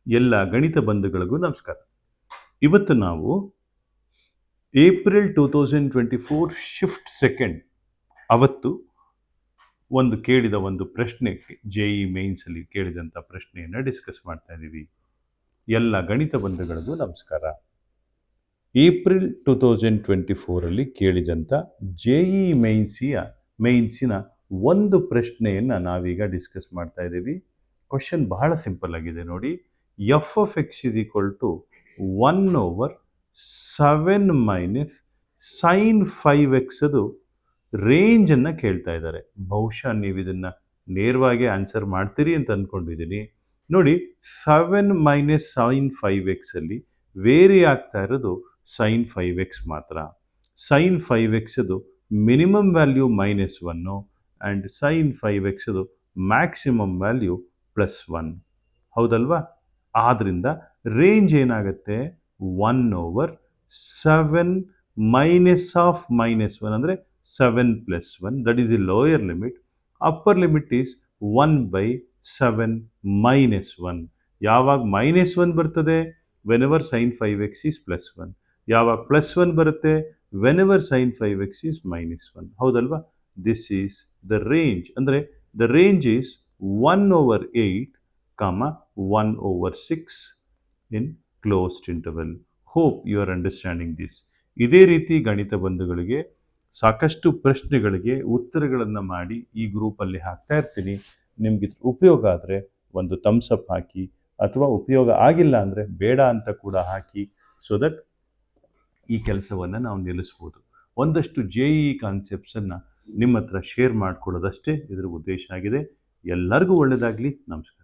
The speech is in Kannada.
ಎಲ್ಲ ಗಣಿತ ಬಂಧುಗಳಿಗೂ ನಮಸ್ಕಾರ. ಇವತ್ತು ನಾವು ಏಪ್ರಿಲ್ 2024 ಶಿಫ್ಟ್ ಸೆಕೆಂಡ್ ಅವತ್ತು ಕೇಳಿದ ಒಂದು ಪ್ರಶ್ನೆ, JEE ಮೇನ್ಸಲ್ಲಿ ಕೇಳಿದಂಥ ಪ್ರಶ್ನೆಯನ್ನು ಡಿಸ್ಕಸ್ ಮಾಡ್ತಾ ಇದ್ದೀವಿ. ಎಲ್ಲ ಗಣಿತ ಬಂಧುಗಳಿಗೂ ನಮಸ್ಕಾರ. ಏಪ್ರಿಲ್ 2024 ಕೇಳಿದಂಥ JEE ಮೇನ್ಸಿನ ಒಂದು ಪ್ರಶ್ನೆಯನ್ನು ನಾವೀಗ ಡಿಸ್ಕಸ್ ಮಾಡ್ತಾ ಇದ್ದೀವಿ. ಕ್ವಶನ್ ಬಹಳ ಸಿಂಪಲ್ ಆಗಿದೆ ನೋಡಿ. F of X is equal to 1/7 minus sine 5x ಅದು ರೇಂಜನ್ನು ಕೇಳ್ತಾ ಇದ್ದಾರೆ. ಬಹುಶಃ ನೀವು ಇದನ್ನು ನೇರವಾಗಿ ಆನ್ಸರ್ ಮಾಡ್ತೀರಿ ಅಂತ ಅಂದ್ಕೊಂಡಿದ್ದೀನಿ. ನೋಡಿ, 7 ಮೈನಸ್ ಸೈನ್ 5x ಅಲ್ಲಿ ವೇರಿ ಆಗ್ತಾ ಇರೋದು ಸೈನ್ 5x ಮಾತ್ರ. ಸೈನ್ 5x ಅದು minimum value -1 and sign 5x ಅದು ಮ್ಯಾಕ್ಸಿಮಮ್ ವ್ಯಾಲ್ಯೂ +1. ಹೌದಲ್ವಾ? ಆದ್ದರಿಂದ ರೇಂಜ್ ಏನಾಗುತ್ತೆ? 1/7 ಮೈನಸ್ ಆಫ್ -1 ಅಂದರೆ 7 + 1, that is the lower limit. Upper limit is 1/7 -1. ಯಾವಾಗ -1 ಬರ್ತದೆ? Whenever sine 5x is +1. ಯಾವಾಗ +1 ಬರುತ್ತೆ? Whenever sine 5x is -1. ಹೌದಲ್ವಾ? This is the range. ಅಂದರೆ the range is 1/8, 1/6 in closed interval. Hope you are understanding this. ಇದೇ ರೀತಿ ಗಣಿತ ಬಂಧುಗಳಿಗೆ ಸಾಕಷ್ಟು ಪ್ರಶ್ನೆಗಳಿಗೆ ಉತ್ತರಗಳನ್ನು ಮಾಡಿ ಈ ಗ್ರೂಪಲ್ಲಿ ಹಾಕ್ತಾ ಇರ್ತೀನಿ. ನಿಮಗೆ ಉಪಯೋಗ ಆದರೆ ಒಂದು ಥಮ್ಸ್ ಅಪ್ ಹಾಕಿ, ಅಥವಾ ಉಪಯೋಗ ಆಗಿಲ್ಲ ಅಂದರೆ ಬೇಡ ಅಂತ ಕೂಡ ಹಾಕಿ, ಸೊ ದಟ್ ಈ ಕೆಲಸವನ್ನು ನಾವು ನಿಲ್ಲಿಸ್ಬೋದು. ಒಂದಷ್ಟು JEE ಕಾನ್ಸೆಪ್ಟ್ಸನ್ನು ನಿಮ್ಮ ಹತ್ರ ಶೇರ್ ಮಾಡ್ಕೊಳ್ಳೋದಷ್ಟೇ ಇದರ ಉದ್ದೇಶ ಆಗಿದೆ. ಎಲ್ಲರಿಗೂ ಒಳ್ಳೆಯದಾಗಲಿ. ನಮಸ್ಕಾರ.